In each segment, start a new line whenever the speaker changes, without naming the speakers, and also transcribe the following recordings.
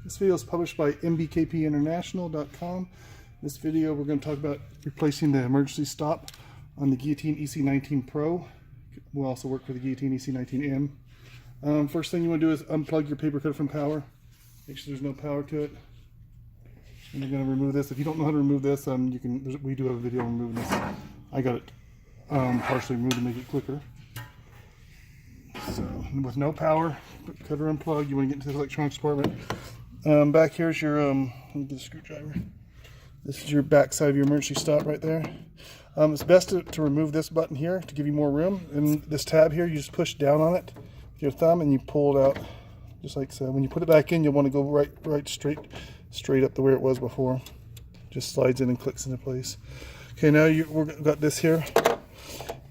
This video is published by mbkpinternational.com. This video we're going to talk about replacing the emergency stop on the Guillotine EC19 Pro. We'll also work for the Guillotine EC19M. First thing you want to do is unplug your paper cutter from power. Make sure there's no power to it. And you're going to remove this. If you don't know how to remove this, we do have a video on removing this. I got it partially removed to make it quicker. So with no power, cutter unplugged, you want to get into the electronics department. Back here is your, let me get a screwdriver. This is your back side of your emergency stop right there. It's best to remove this button here to give you more room. And this tab here, you just push down on it with your thumb and you pull it out just like so. When you put it back in, you'll want to go right straight up to where it was before. Just slides in and clicks into place. Okay, now we've got this here.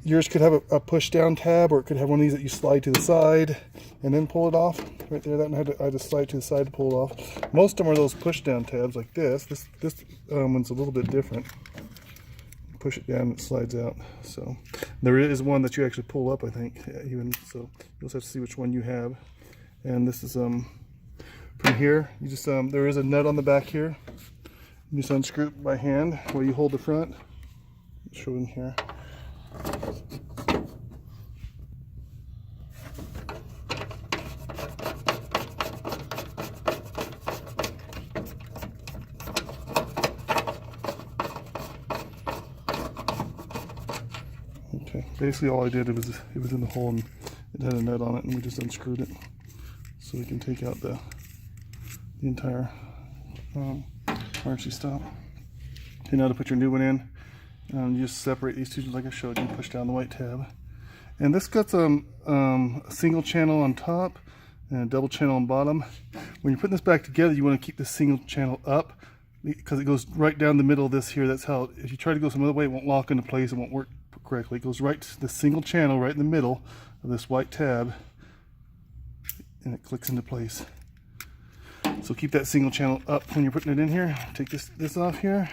Yours could have a push down tab, or it could have one of these that you slide to the side and then pull it off. Right there, that one I had to slide to the side to pull it off. Most of them are those push down tabs like this. This one's a little bit different. Push it down and it slides out. So there is one that you actually pull up, I think, even so. You'll have to see which one you have. And this is from here. You just there is a nut on the back here. You just unscrew it by hand while you hold the front. I'll show it in here. Okay, basically all I did, it was in the hole and it had a nut on it, and we just unscrewed it so we can take out the entire emergency stop. Okay, now to put your new one in, you just separate these two like I showed you, push down the white tab. And this got a single channel on top and a double channel on bottom. When you're putting this back together, you want to keep the single channel up because it goes right down the middle of this here. That's how, if you try to go some other way, it won't lock into place, it won't work correctly. It goes right to the single channel right in the middle of this white tab and it clicks into place. So keep that single channel up when you're putting it in here. Take this off here.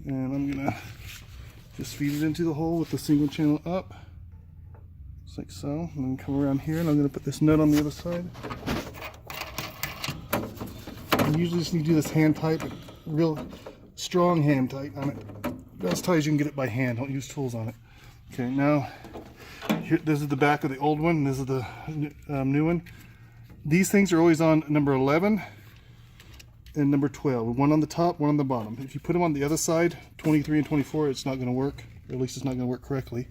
And I'm gonna just feed it into the hole with the single channel up, just like so. And then come around here, and I'm gonna put this nut on the other side. You usually just need to do this hand tight, but real strong hand tight on it. As tight as you can get it by hand. Don't use tools on it. Okay, now here, this is the back of the old one. This is the new one. These things are always on number 11. And number 12, one on the top, one on the bottom. If you put them on the other side, 23 and 24, it's not going to work, or at least it's not going to work correctly.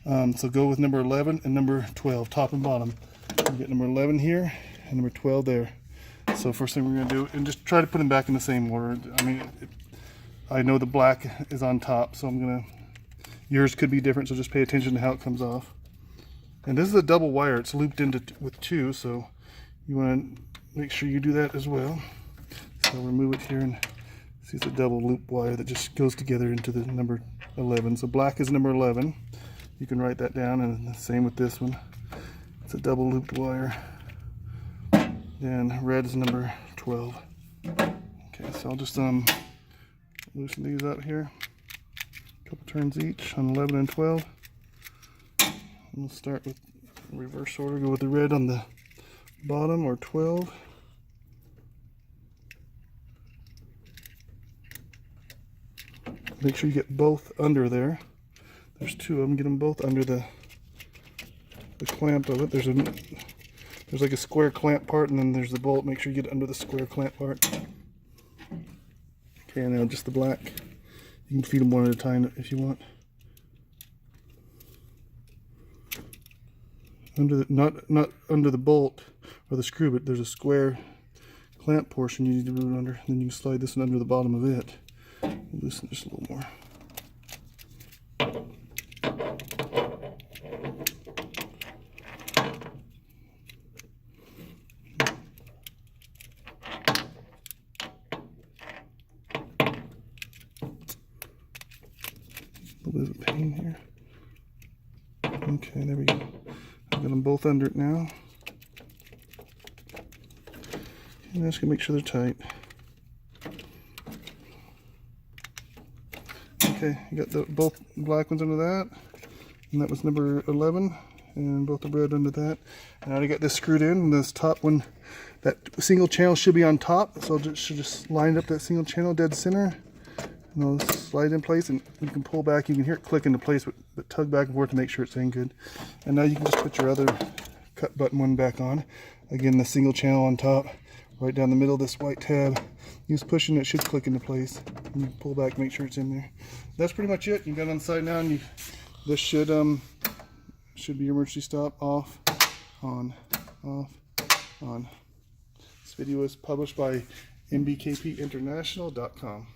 So go with number 11 and number 12, top and bottom. You get number 11 here and number 12 there. So first thing we're going to do, and just try to put them back in the same order. I mean, I know the black is on top, so I'm going to, yours could be different, so just pay attention to how it comes off. And this is a double wire, it's looped into with two, so you want to make sure you do that as well. So I'll remove it here and see it's a double loop wire that just goes together into the number 11. So black is number 11. You can write that down, and the same with this one. It's a double looped wire. And red is number 12. Okay, so I'll just loosen these out here. A couple turns each on 11 and 12. And we'll start with reverse order. Go with the red on the bottom, or 12. Make sure you get both under there. There's two of them. Get them both under the clamp of it. There's like a square clamp part, and then there's the bolt. Make sure you get it under the square clamp part. Okay, and now just the black. You can feed them one at a time if you want. Under the, not under the bolt or the screw, but there's a square clamp portion you need to move it under. Then you can slide this one under the bottom of it. Loosen just a little more. A little bit of a pain here. Okay, there we go. I've got them both under it now. And I'm just gonna make sure they're tight. Okay, you got both black ones under that, and that was number 11, and both the red under that. And I already got this screwed in, and this top one That single channel should be on top, so it should just line up that single channel dead center. And it'll slide in place, and you can pull back. You can hear it click into place, but tug back and forth to make sure it's in good. And now you can just put your other cut button one back on. Again, the single channel on top, right down the middle of this white tab. You just push and it should click into place. And you pull back, make sure it's in there. That's pretty much it. You got it on the side now, and this should be your emergency stop. Off, on, off, on. This video is published by mbkpinternational.com.